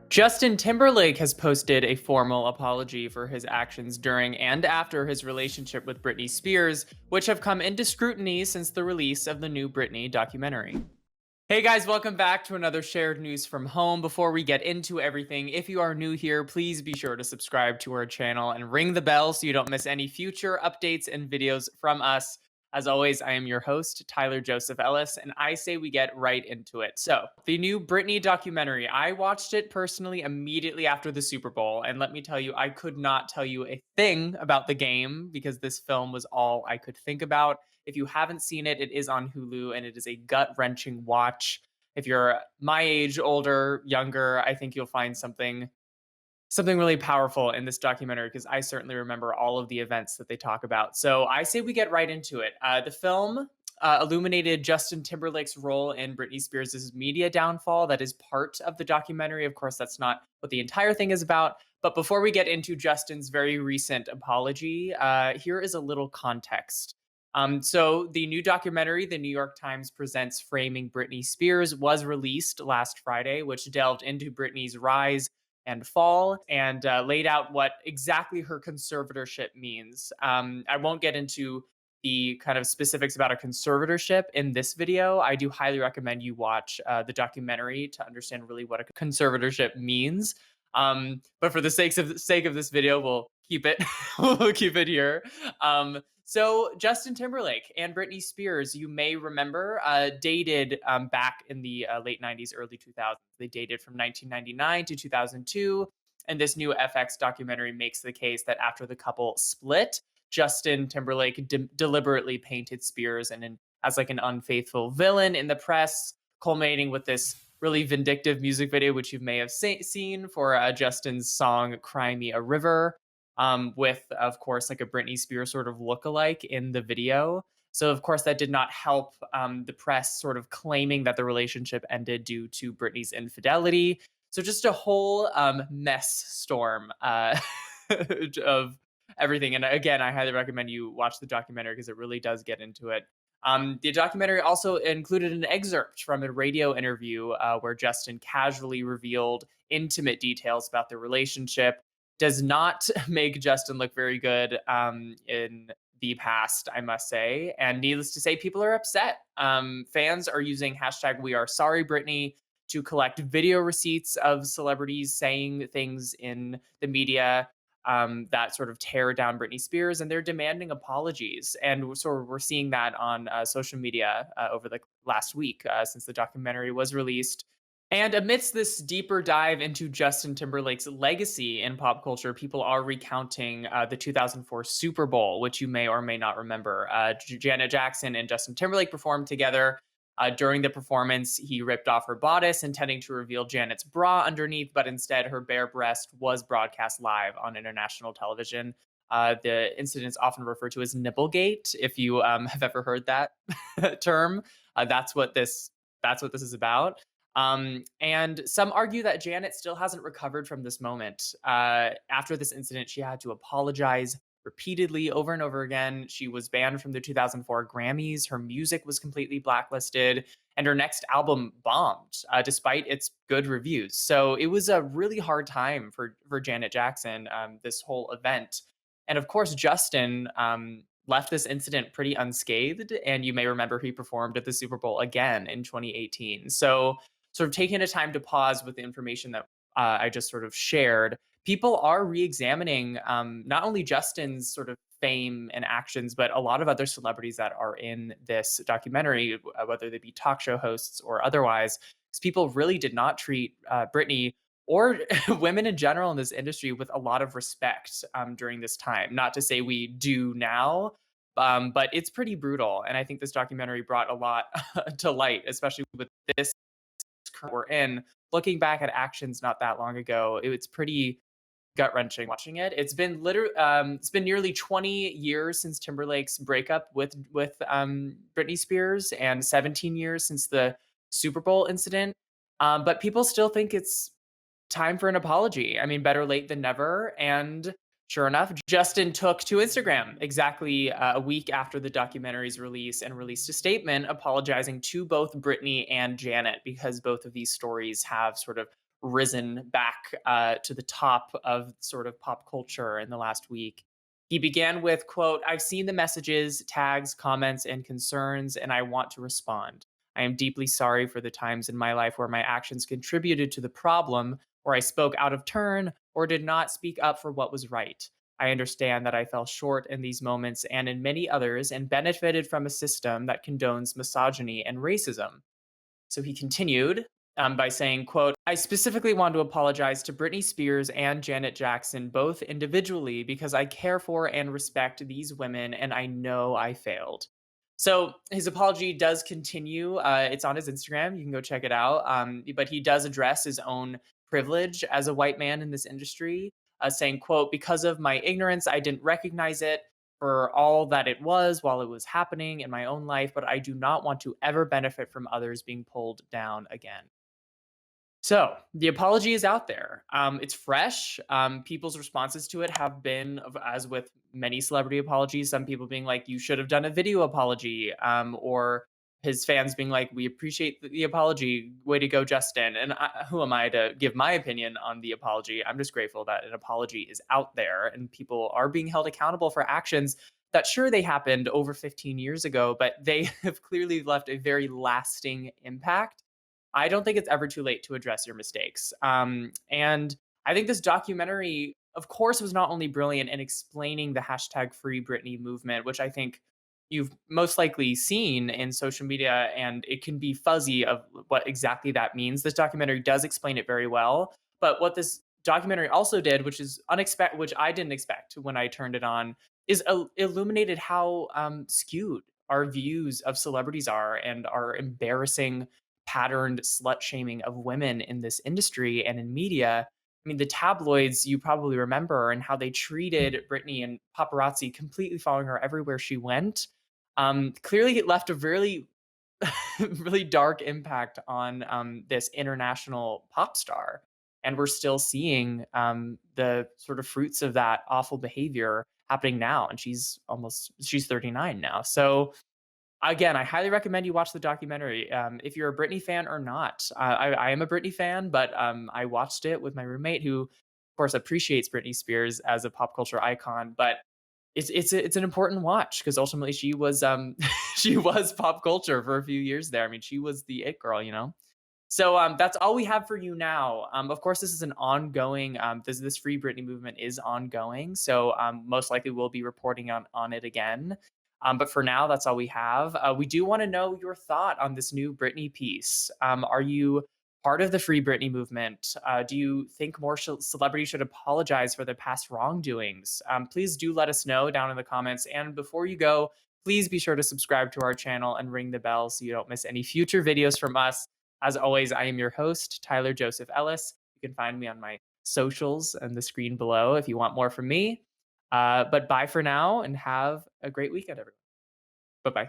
Justin Timberlake has posted a formal apology for his actions during and after his relationship with Britney Spears, which have come into scrutiny since the release of the new Britney documentary. Hey guys, welcome back to another shared news from home. Before we get into everything, if you are new here, please be sure to subscribe to our channel and ring the bell so you don't miss any future updates and videos from us. As always, I am your host, Tyler Joseph Ellis, and I say we get right into it. So, the new Britney documentary, I watched it personally immediately after the Super Bowl, and let me tell you, I could not tell you a thing about the game because this film was all I could think about. If you haven't seen it, it is on Hulu and it is a gut wrenching watch. If you're my age, older, younger, I think you'll find something really powerful in this documentary because I certainly remember all of the events that they talk about. So I say we get right into it. The film illuminated Justin Timberlake's role in Britney Spears' media downfall. That is part of the documentary. Of course, that's not what the entire thing is about. But before we get into Justin's very recent apology, here is a little context. So the new documentary, The New York Times Presents Framing Britney Spears, was released last Friday, which delved into Britney's rise and fall and laid out what exactly her conservatorship means. I won't get into the kind of specifics about a conservatorship in this video. I do highly recommend you watch the documentary to understand really what a conservatorship means. But for the sake of this video, we'll keep it we'll keep it here. So Justin Timberlake and Britney Spears, you may remember, dated back in the late 90s, early 2000s. They dated from 1999 to 2002. And this new FX documentary makes the case that after the couple split, Justin Timberlake deliberately painted Spears as like an unfaithful villain in the press, culminating with this really vindictive music video, which you may have seen for Justin's song "Cry Me a River." With, of course, like a Britney Spears sort of lookalike in the video. So, of course, that did not help the press sort of claiming that the relationship ended due to Britney's infidelity. So, just a whole mess storm of everything. And again, I highly recommend you watch the documentary because it really does get into it. The documentary also included an excerpt from a radio interview where Justin casually revealed intimate details about the relationship. Does not make Justin look very good in the past, I must say. And needless to say, people are upset. Fans are using hashtag We Are Sorry Britney to collect video receipts of celebrities saying things in the media that sort of tear down Britney Spears, and they're demanding apologies. And so we're seeing that on social media over the last week since the documentary was released. And amidst this deeper dive into Justin Timberlake's legacy in pop culture, people are recounting the 2004 Super Bowl, which you may or may not remember. Janet Jackson and Justin Timberlake performed together. During the performance, he ripped off her bodice, intending to reveal Janet's bra underneath, but instead her bare breast was broadcast live on international television. The incident is often referred to as Nipplegate. If you have ever heard that term, that's what this is about. And some argue that Janet still hasn't recovered from this moment. After this incident, she had to apologize repeatedly over and over again. She was banned from the 2004 Grammys. Her music was completely blacklisted, and her next album bombed despite its good reviews. So it was a really hard time for Janet Jackson, this whole event. And of course, Justin left this incident pretty unscathed. And you may remember he performed at the Super Bowl again in 2018. So sort of taking a time to pause with the information that I just sort of shared, people are re-examining not only Justin's sort of fame and actions, but a lot of other celebrities that are in this documentary, whether they be talk show hosts or otherwise, because people really did not treat Britney or women in general in this industry with a lot of respect during this time. Not to say we do now, but it's pretty brutal. And I think this documentary brought a lot to light, especially with this we're in. Looking back at actions not that long ago, it's pretty gut wrenching watching it. It's been nearly 20 years since Timberlake's breakup with Britney Spears, and 17 years since the Super Bowl incident. But people still think it's time for an apology. I mean, better late than never. And sure enough, Justin took to Instagram exactly a week after the documentary's release and released a statement apologizing to both Britney and Janet because both of these stories have sort of risen back to the top of sort of pop culture in the last week. He began with, quote, "I've seen the messages, tags, comments, and concerns, and I want to respond. I am deeply sorry for the times in my life where my actions contributed to the problem, or I spoke out of turn, or did not speak up for what was right. I understand that I fell short in these moments and in many others and benefited from a system that condones misogyny and racism." So he continued by saying, quote, "I specifically want to apologize to Britney Spears and Janet Jackson, both individually, because I care for and respect these women, and I know I failed." So his apology does continue. It's on his Instagram. You can go check it out. But he does address his own privilege as a white man in this industry, saying, quote, "Because of my ignorance, I didn't recognize it for all that it was while it was happening in my own life, but I do not want to ever benefit from others being pulled down again." So the apology is out there. It's fresh. People's responses to it have been, as with many celebrity apologies, some people being like, "You should have done a video apology," or his fans being like, "We appreciate the apology. Way to go, Justin." And who am I to give my opinion on the apology? I'm just grateful that an apology is out there and people are being held accountable for actions that, sure, they happened over 15 years ago, but they have clearly left a very lasting impact. I don't think it's ever too late to address your mistakes. And I think this documentary, of course, was not only brilliant in explaining the hashtag Free Britney movement, which I think you've most likely seen in social media, and it can be fuzzy of what exactly that means. This documentary does explain it very well. But what this documentary also did, which is unexpected, which I didn't expect when I turned it on, is illuminated how skewed our views of celebrities are and our embarrassing patterned slut shaming of women in this industry and in media. I mean, the tabloids, you probably remember, and how they treated Britney and paparazzi completely following her everywhere she went. Clearly, it left a really, really dark impact on this international pop star. And we're still seeing the sort of fruits of that awful behavior happening now. And she's 39 now. So again, I highly recommend you watch the documentary, if you're a Britney fan or not. I am a Britney fan, but I watched it with my roommate, who, of course, appreciates Britney Spears as a pop culture icon. But it's an important watch because ultimately she was she was pop culture for a few years there. I mean, she was the it girl, you know. So that's all we have for you now. Of course, this is an ongoing. This Free Britney movement is ongoing, so most likely we'll be reporting on it again. But for now, that's all we have. We do want to know your thought on this new Britney piece. Are you part of the Free Britney movement? Do you think more celebrities should apologize for their past wrongdoings? Please do let us know down in the comments. And before you go, please be sure to subscribe to our channel and ring the bell so you don't miss any future videos from us. As always, I am your host, Tyler Joseph Ellis. You can find me on my socials and the screen below if you want more from me. But bye for now and have a great weekend, everyone. Bye bye.